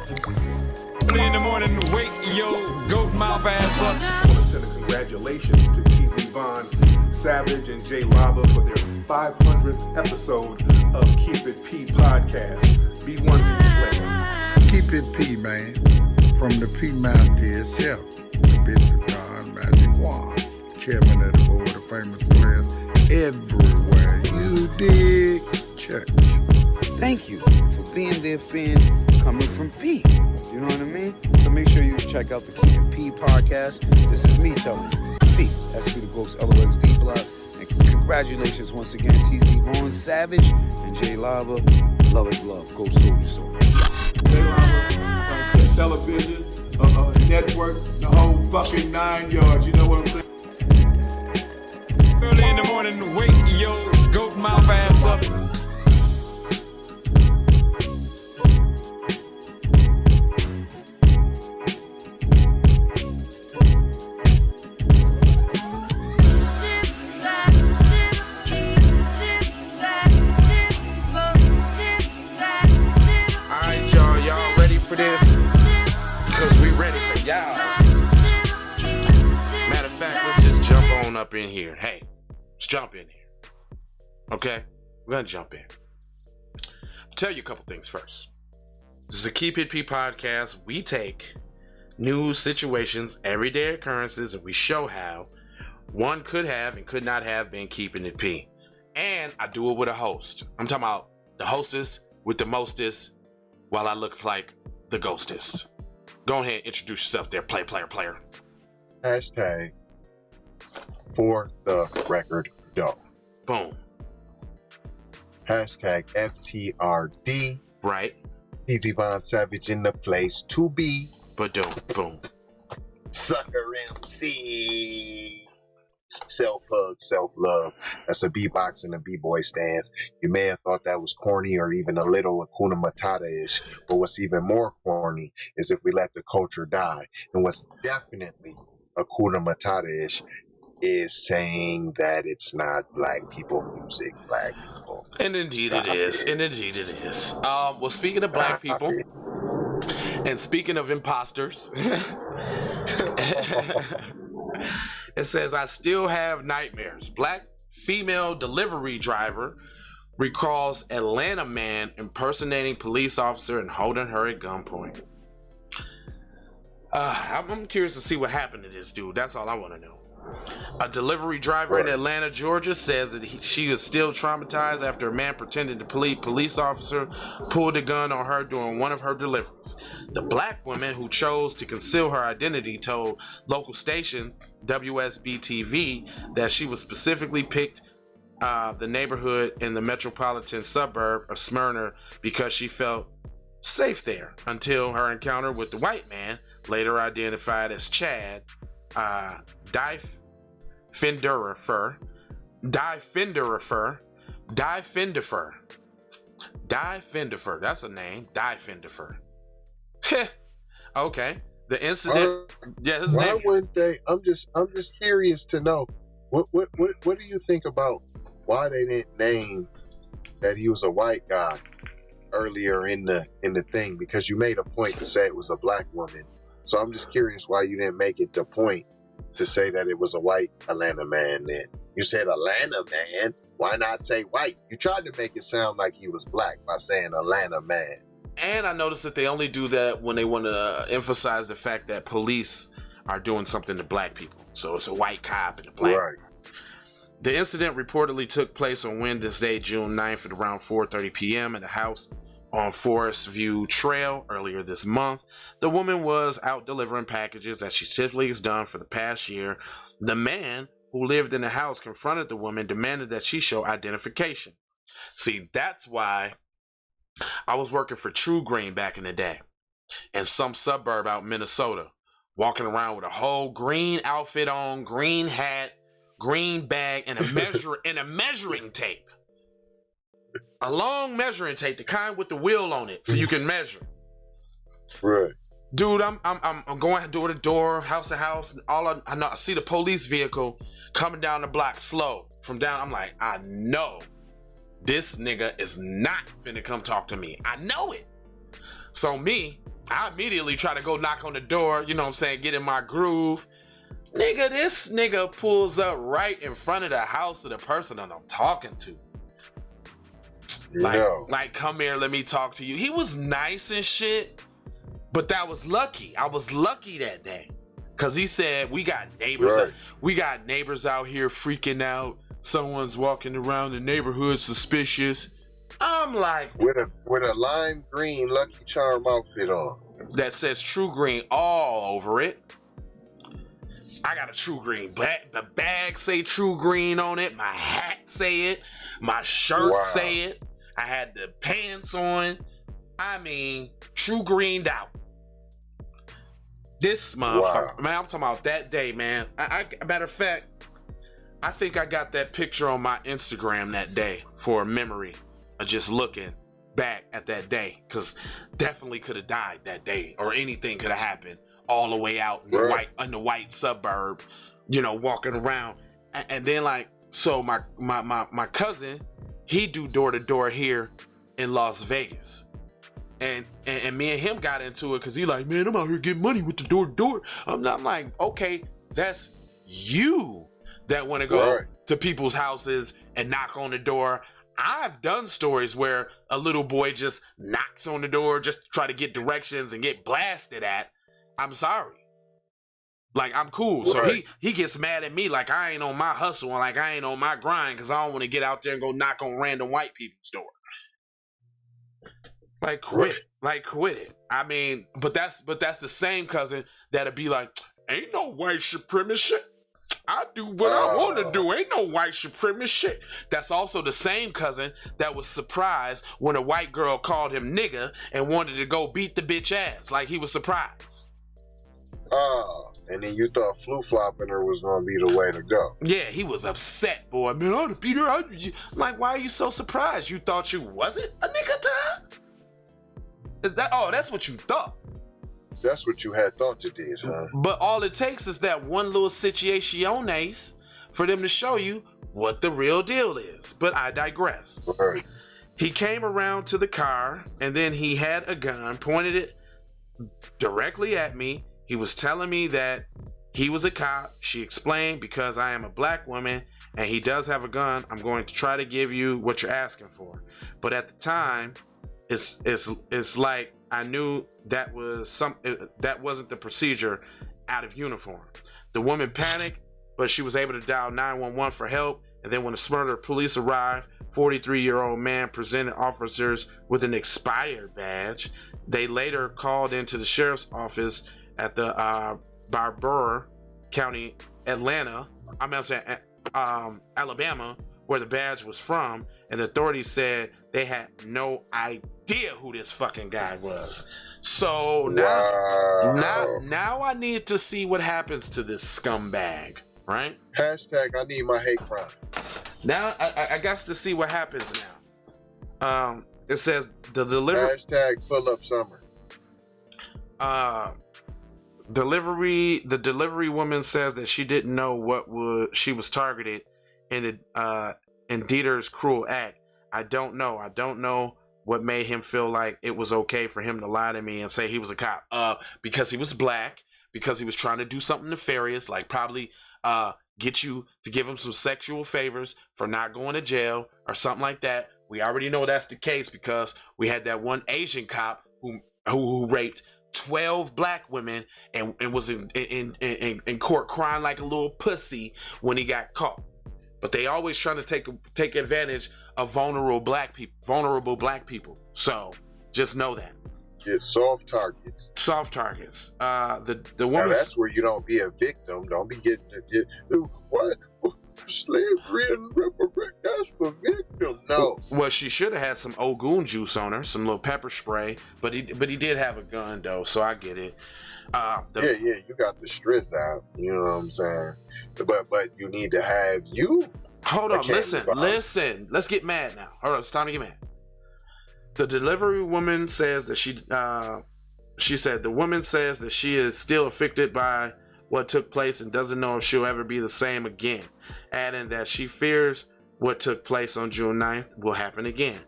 Early in the morning, wake your goat mouth ass up. I want to send a congratulations to TZ Von, Savage, and Jay Lava for their 500th episode of Keep It P podcast. Be one to the players. Keep it P, man. From the P Mount to itself. The Bishop John Magic Wand, chairman of the board of famous players everywhere. You dig? Church. Thank you for being their fans coming from P. You know what I mean? So make sure you check out the Keep It P podcast. This is me telling you. P. That's P the Ghost LOXD block. And congratulations once again, TZ Vaughn, Savage, and Jay Lava. Love is love. Go soldier soldier. Jay Lava, television, network, the whole fucking 9 yards. You know what I'm saying? Early in the morning, wake your goat mouth ass up. For this, because we ready for y'all. Matter of fact, let's just jump on up in here. Hey, let's jump in here. Okay, we're gonna jump in. I'll tell you a couple things first. This is a Keep It P podcast. We take news, situations, everyday occurrences, and we show how one could have and could not have been keeping it P. And I do it with a host. I'm talking about the hostess with the mostest, while I look like the ghostest. Go ahead, introduce yourself there, player. Hashtag for the record doe. Boom. Hashtag FTRD. Right. TZ Von Savage in the place to be. Boom. Sucker MC. Self-hug, self-love. That's a B-box and a B-boy stance. You may have thought that was corny or even a little Hakuna Matata-ish, but what's even more corny is if we let the culture die. And what's definitely Hakuna Matata-ish is saying that it's not black people music, black people. And indeed it is. Well, speaking of black people, and speaking of imposters, it says, I still have nightmares. Black female delivery driver recalls Atlanta man impersonating police officer and holding her at gunpoint. I'm curious to see what happened to this dude. That's all I want to know. A delivery driver in Atlanta, Georgia says that she is still traumatized after a man pretending to police officer pulled a gun on her during one of her deliveries. The black woman who chose to conceal her identity told local station WSBTV that she was specifically picked the neighborhood in the metropolitan suburb of Smyrna because she felt safe there until her encounter with the white man, later identified as Chad Fenderifer. That's a name. Fenderifer. Okay. The incident. His why name. wouldn't they? I'm just curious to know what do you think about why they didn't name that he was a white guy earlier in the thing, because you made a point to say it was a black woman. So I'm just curious why you didn't make it the point to say that it was a white Atlanta man then. You said Atlanta man. Why not say white? You tried to make it sound like he was black by saying Atlanta man. And I noticed that they only do that when they want to emphasize the fact that police are doing something to black people. So it's a white cop and a black. Right. The incident reportedly took place on Wednesday, June 9th at around 4:30 p.m. at a house on Forest View Trail earlier this month. The woman was out delivering packages as she typically has done for the past year. The man who lived in the house confronted the woman, demanded that she show identification. See, that's why I was working for True Green back in the day in some suburb out in Minnesota, walking around with a whole green outfit on, green hat, green bag, and a measuring tape. A long measuring tape, the kind with the wheel on it, so you can measure. Right. Dude, I'm going door to door, house to house. I see the police vehicle coming down the block slow from down. I'm like, I know this nigga is not finna come talk to me. I know it. So me, I immediately try to go knock on the door, you know what I'm saying, get in my groove. Nigga, this nigga pulls up right in front of the house of the person that I'm talking to. Like, come here, let me talk to you. He was nice and shit, but that was lucky. I was lucky that day. Cause he said, we got neighbors, out here freaking out. Someone's walking around the neighborhood suspicious. I'm like, with a lime green Lucky Charm outfit on that says True Green all over it. I got a True Green bag. The bag say True Green on it. My hat say it. My shirt say it. I had the pants on. I mean, True Greened out. This motherfucker, man, I'm talking about that day, man. Matter of fact, I think I got that picture on my Instagram that day for a memory of just looking back at that day, because definitely could have died that day, or anything could have happened all the way out in the white suburb, you know, walking around. And then like, so my cousin, he do door to door here in Las Vegas. And me and him got into it because he like, man, I'm out here getting money with the door to door. I'm like, okay, that's you that want to go to people's houses and knock on the door. I've done stories where a little boy just knocks on the door just to try to get directions and get blasted at. I'm sorry. Like, I'm cool. So he gets mad at me like I ain't on my hustle and like I ain't on my grind because I don't want to get out there and go knock on random white people's door. Like, quit it. Like, quit it. I mean, but that's the same cousin that'll be like, ain't no white supremacist shit. I do what I want to do. Ain't no white supremacist shit. That's also the same cousin that was surprised when a white girl called him nigga and wanted to go beat the bitch ass. Like, he was surprised. And then you thought flu-flopping her was going to be the way to go. Yeah, he was upset, boy. Man, I'd have beat her. I'm like, why are you so surprised? You thought you wasn't a nigga to her? Is that, that's what you thought. That's what you had thought you did, huh? But all it takes is that one little situaciones for them to show you what the real deal is. But I digress. Right. He came around to the car and then he had a gun, pointed it directly at me. He was telling me that he was a cop. She explained, because I am a black woman and he does have a gun, I'm going to try to give you what you're asking for. But at the time, it's like I knew that wasn't the procedure out of uniform. The woman panicked, but she was able to dial 911 for help. And then when the Smyrna police arrived, 43-year-old man presented officers with an expired badge. They later called into the sheriff's office at the Barbara County, Alabama, where the badge was from, and the authorities said they had no idea who this fucking guy was. So now I need to see what happens to this scumbag, right? Hashtag I need my hate crime. Now I got to see what happens now. It says the delivery. Hashtag pull up summer. The delivery woman says that she didn't know she was targeted in Dieter's cruel act. I don't know what made him feel like it was okay for him to lie to me and say he was a cop. Because he was black, because he was trying to do something nefarious, like probably get you to give him some sexual favors for not going to jail or something like that. We already know that's the case because we had that one Asian cop who raped 12 black women and was in court crying like a little pussy when he got caught. But they always trying to take advantage of vulnerable black people. So just know that. Get soft targets. The woman. That's where you don't be a victim. Don't be getting what slavery and reparations. That's for victim. No. Well, she should have had some Ogun juice on her, some little pepper spray. But he did have a gun though, so I get it. You got the stress out. You know what I'm saying? But you need to have you. Hold on, listen. Let's get mad now. Hold on, it's time to get mad. The delivery woman says that the woman says that she is still affected by what took place and doesn't know if she'll ever be the same again, adding that she fears what took place on June 9th will happen again.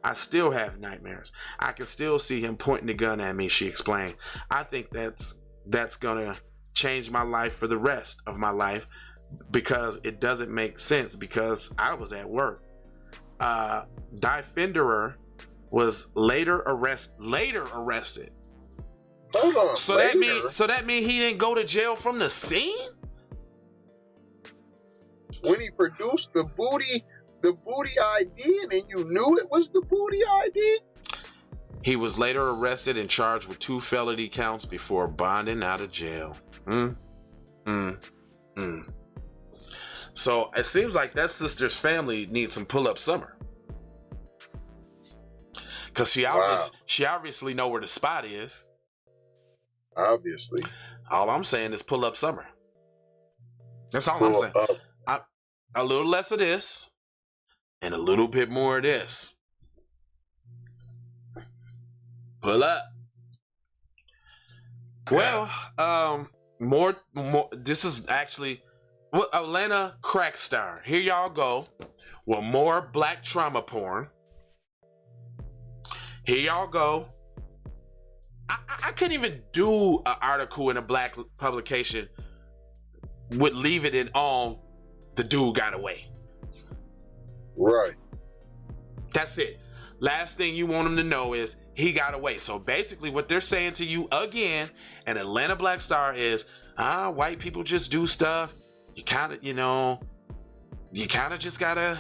I still have nightmares. I can still see him pointing the gun at me, she explained. I think that's gonna change my life for the rest of my life because it doesn't make sense because I was at work. Defenderer was later arrested. Hold on. So that mean he didn't go to jail from the scene? When he produced the booty ID, and then you knew it was the booty ID? He was later arrested and charged with 2 felony counts before bonding out of jail. So it seems like that sister's family needs some pull-up summer. Because she obviously know where the spot is. Obviously. All I'm saying is pull up summer. That's all I'm saying. A little less of this and a little bit more of this. Pull up. Well, more. This is actually Atlanta crack star. Here y'all go with more black trauma porn. Here y'all go. I couldn't even do an article in a black publication would leave it in on the dude got away. Right. That's it. Last thing you want him to know is he got away. So basically what they're saying to you again, an Atlanta black star is, white people just do stuff. You kind of just gotta,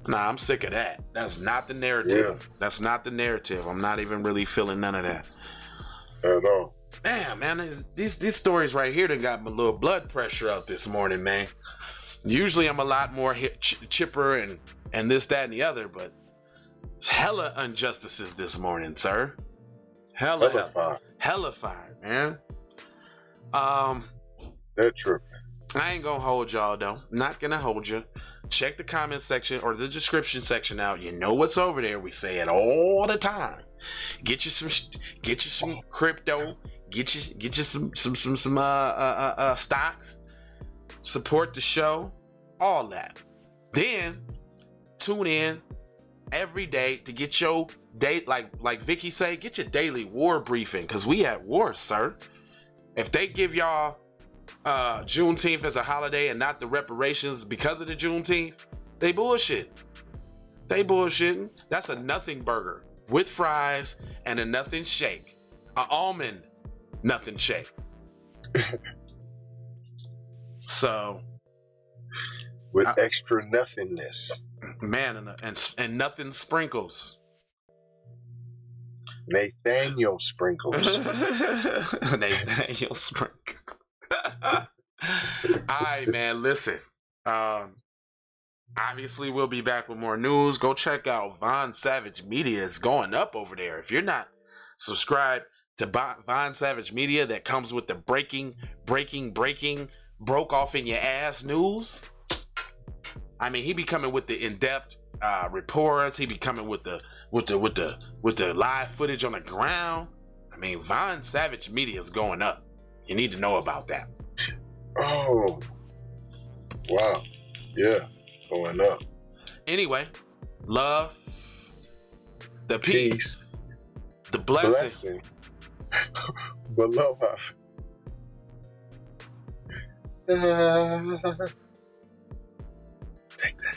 Nah, I'm sick of that. That's not the narrative. Yeah. That's not the narrative. I'm not even really feeling none of that. At all. Damn, man. These stories right here that got my little blood pressure up this morning, man. Usually I'm a lot more chipper and this, that, and the other, but it's hella injustices this morning, sir. Hella fired, man. That's true. I ain't gonna hold y'all though. Not gonna hold you. Check the comment section or the description section out. You know what's over there. We say it all the time. Get you some crypto. Get you some stocks. Support the show. All that. Then tune in every day to get your day, like Vicky say, get your daily war briefing, because we at war, sir. If they give y'all Juneteenth as a holiday and not the reparations because of the Juneteenth, they bullshit. They bullshitting. That's a nothing burger with fries and a nothing shake. A almond nothing shake. So with extra nothingness. Man, and nothing sprinkles. Nathaniel Sprinkles. Nathaniel Sprinkles. Alright, man, listen. Obviously we'll be back with more news. Go check out Von Savage Media. It's going up over there. If you're not subscribed to Von Savage Media, that comes with the breaking, broke off in your ass news. I mean, he be coming with the in-depth reports. He be coming with the live footage on the ground. I mean, Von Savage Media is going up. You need to know about that. Oh, wow. Yeah, going up. Anyway, love, the peace. The blessing. Aloha. Take that.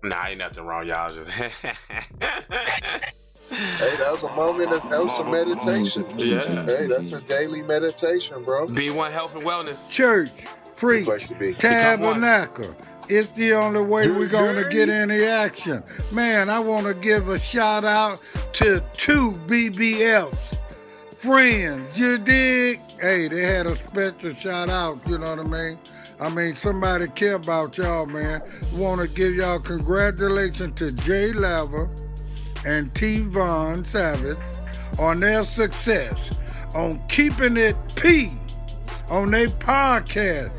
Nah, ain't nothing wrong, y'all. Just hey, that was a moment. That was some meditation. Yeah. Hey, that's a daily meditation, bro. B1 Health and Wellness. Church, preach, Place to be. tabernacle. It's the only way we're going to get any action. Man, I want to give a shout out to 2 BBFs. Friends, you dig? Hey, they had a special shout out, you know what I mean? I mean, somebody care about y'all, man. Want to give y'all congratulations to Jay Lava and T. Von Savage on their success on Keeping It P on their podcast,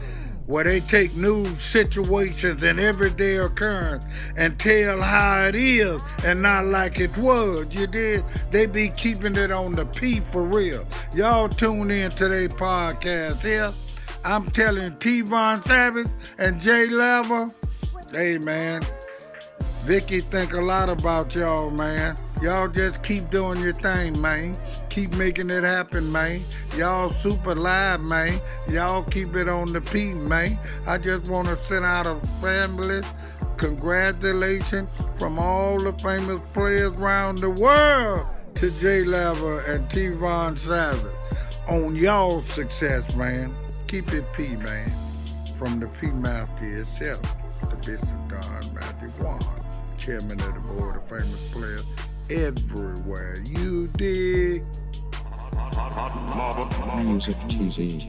where they take news situations and everyday occurrence and tell how it is and not like it was. You did? They be keeping it on the P for real. Y'all tune in to their podcast here. I'm telling T-Von Savage and Jay Level, hey man, Vicky think a lot about y'all, man. Y'all just keep doing your thing, man. Keep making it happen, man. Y'all super live, man. Y'all keep it on the P, man. I just want to send out a family congratulations from all the famous players around the world to Jay Level and T-Von Savage on y'all's success, man. Keep it P, man. From the P mouth to itself, the Bishop Don Magic Wand, chairman of the board of famous players everywhere. You dig? Music TV.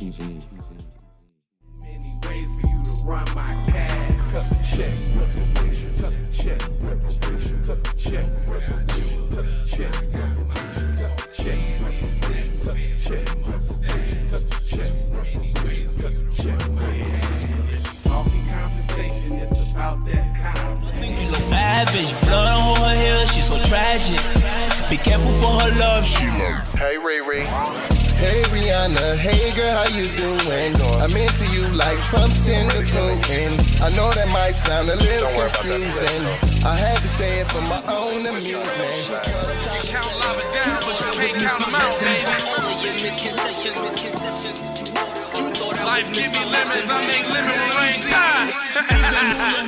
Many ways for you to run my cash. Cut the check, reparation. Cut the check, reparation. Cut the check, reparation. Cut the check, reparation. Cut the check, reparation. Cut the check, reparation. Cut the check, reparation. Cut the check. Talking compensation, it's about that time. Savage, blood on her hair, she's so tragic. Be careful for her love, she love. Hey Riri. Hey Rihanna, hey girl, how you doing? I'm into you like Trump's in the Putin. I know that might sound a little confusing. I had to say it for my own amusement. You count love it down, but you can't count them out, baby. Life give me lemons, I make lemon rain die.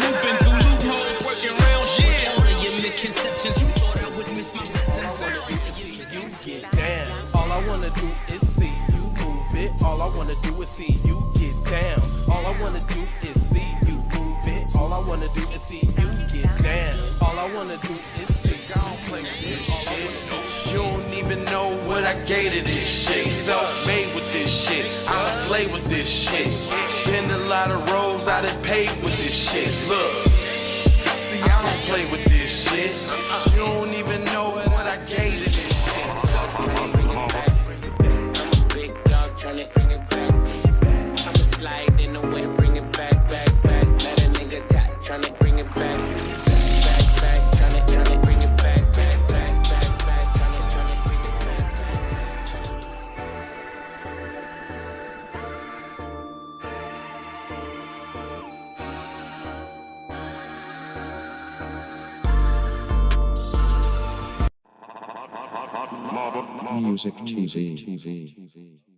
Moving through loopholes, working round shit. All of your misconceptions, you thought I would miss my You get down. All I wanna do is see you move it. All I wanna do is see you get down. All I wanna do is see you move it. All I wanna do is see you get down. All I wanna do is see you play this shit. You don't even know what I gave to this shit. Self-made with this shit. I slay with this shit. Been a lot of roads I done paved with this shit. Look, see I don't play with this shit. You don't even know what I gave to this shit. Self-made. I'm a big dog tryna bring it back. I'ma slide in the way, bring it back. Let a nigga tap, tryna bring it back. Tryna bring it back. Tryna bring it Music TV.